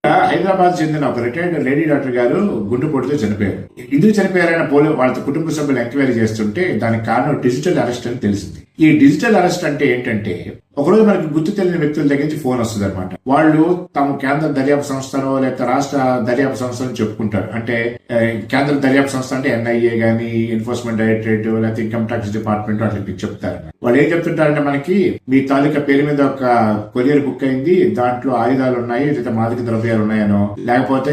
హైదరాబాద్ చెందిన ఒక retired lady doctor గారు గుండెపోటుతో చనిపోయారు. ఎందుకు చనిపోయారైన వాళ్ళ కుటుంబ సభ్యులు ఎంక్వైరీ చేస్తుంటే దానికి కారణం డిజిటల్ అరెస్ట్ అని తెలిసింది. ఈ డిజిటల్ అరెస్ట్ అంటే ఏంటంటే, ఒకరోజు మనకి గుర్తు తెలియని వ్యక్తుల దగ్గర నుంచి ఫోన్ వస్తుంది అనమాట. వాళ్ళు తమ కేంద్ర దర్యాప్తు సంస్థలో లేకపోతే రాష్ట్ర దర్యాప్తు సంస్థలను చెప్పుకుంటారు. అంటే కేంద్ర దర్యాప్తు సంస్థ అంటే ఎన్ఐఏ గానీ, ఎన్ఫోర్స్మెంట్ డైరెక్టరేట్ లేకపోతే ఇన్కమ్ ట్యాక్స్ డిపార్ట్మెంట్ అట్లా చెప్తారు. వాళ్ళు ఏం చెప్తుంటారంటే, మనకి మీ తాలూకా పేరు మీద ఒక కొరియర్ బుక్ అయింది, దాంట్లో ఆయుధాలు ఉన్నాయి లేదా మాదక ద్రవ్యాలు ఉన్నాయనో, లేకపోతే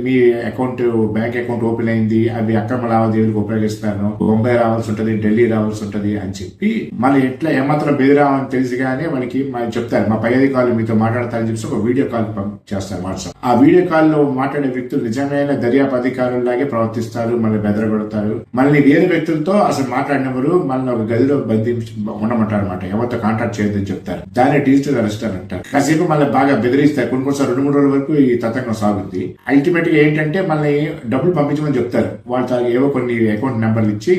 మీ అకౌంట్ బ్యాంక్ అకౌంట్ ఓపెన్ అయింది, అవి అక్రమ లావాదేవీలకు ఉపయోగిస్తున్నాను, బొంబాయి రావాల్సి ఉంటది, ఢిల్లీ రావాల్సి ఉంటది అని చెప్పి మళ్ళీ ఎట్లా ఏమాత్రం బెదిరామని తెలిసిగానే మనకి చెప్తారు, మా పై అధికారులు మీతో మాట్లాడతారని చెప్పి ఒక వీడియో కాల్ చేస్తారు వాట్సాప్. ఆ వీడియో కాల్ లో మాట్లాడే వ్యక్తులు నిజమైన దర్యాప్తు అధికారులాగే ప్రవర్తిస్తారు, మళ్ళీ బెదరగొడతారు. మళ్ళీ వేరే వ్యక్తులతో అసలు మాట్లాడినప్పుడు మళ్ళీ ఒక గదిలో బంధించి ఉండమంటారు అనమాట. ఎవరితో కాంటాక్ట్ చేయొద్దని చెప్తారు. దాన్ని డిజిటల్ అరెస్ట్ అని అంటారు. కాసేపు మళ్ళీ బాగా బెదిరిస్తారు. కొన్నిసార్లు 2-3 రోజుల వరకు ఈ తతంగం సాగుతుంది. అల్టిమేట్ గా ఏంటంటే మళ్ళీ డబ్బులు పంపించమని చెప్తారు. వాళ్ళ ఏవో కొన్ని అకౌంట్ నెంబర్లు ఇచ్చి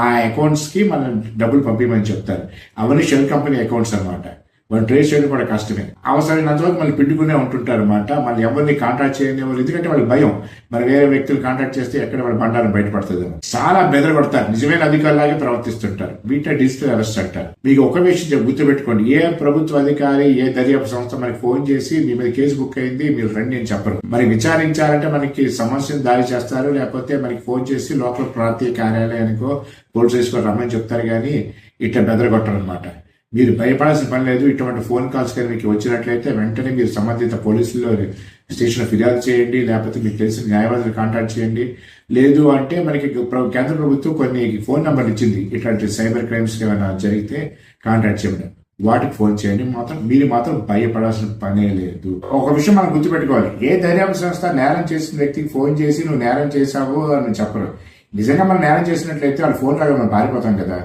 ఆ అకౌంట్స్ కి మనం డబ్బులు పంపించమని చెప్తారు. అవన్నీ షెల్ కంపెనీ అకౌంట్స్ అనమాట. వాళ్ళు ట్రేస్ చేయడం కూడా కష్టమే. అవసరమైనంతవరకు మళ్ళీ పిండుకునే ఉంటుంటారు అనమాట. మళ్ళీ ఎవరిని కాంటాక్ట్ చేయనివ్వరు. ఎందుకంటే వాళ్ళకి భయం, మరి వేరే వ్యక్తులు కాంటాక్ట్ చేస్తే ఎక్కడ వాళ్ళ బండారం బయటపడుతుంది. చాలా బెదరగొడతారు. నిజమైన అధికారులాగే ప్రవర్తిస్తుంటారు. వీటిని డిజిటల్ అరెస్ట్ అంటారు. మీకు ఒక విషయం గుర్తుపెట్టుకోండి, ఏ ప్రభుత్వ అధికారి, ఏ దర్యాప్తు సంస్థ మనకి ఫోన్ చేసి మీ మీద కేసు బుక్ అయింది, మీరు రండి అని చెప్పరు. మరి విచారించాలంటే మనకి సమస్యను దారి చేస్తారు, లేకపోతే మనకి ఫోన్ చేసి లోకల్ ప్రాంతీయ కార్యాలయానికో పోలీస్ స్టేషన్ రమ్మని చెప్తారు. కానీ ఇట్లా బెదరగొట్టరు అనమాట. మీరు భయపడాల్సిన పని లేదు. ఇటువంటి ఫోన్ కాల్స్ కానీ మీకు వచ్చినట్లయితే వెంటనే మీరు సంబంధిత పోలీసుల్లో స్టేషన్ ఫిర్యాదు చేయండి, లేకపోతే మీకు తెలిసిన న్యాయవాదులు కాంటాక్ట్ చేయండి. లేదు అంటే మనకి కేంద్ర ప్రభుత్వం కొన్ని ఫోన్ నెంబర్లు ఇచ్చింది, ఇట్లాంటి సైబర్ క్రైమ్స్ ఏమైనా జరిగితే కాంటాక్ట్ చేయండి, వాటికి ఫోన్ చేయండి. మీరు మాత్రం భయపడాల్సిన పనే లేదు. ఒక విషయం మనం గుర్తుపెట్టుకోవాలి, ఏ దర్యాప్తు సంస్థ నేరం చేసిన వ్యక్తికి ఫోన్ చేసి నువ్వు నేరం చేశావు అని చెప్పరు. నిజంగా మనం నేరం చేసినట్లయితే వాళ్ళు ఫోన్ లాగా మనం పారిపోతాం కదా.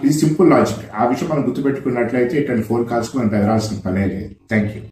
ఇది సింపుల్ లాజిక్. ఆ విషయం మనం గుర్తుపెట్టుకున్నట్లయితే ఇట్లాంటి ఫోన్ కాల్స్ మనం బెదరాల్సిన పనే లేదు. Thank you.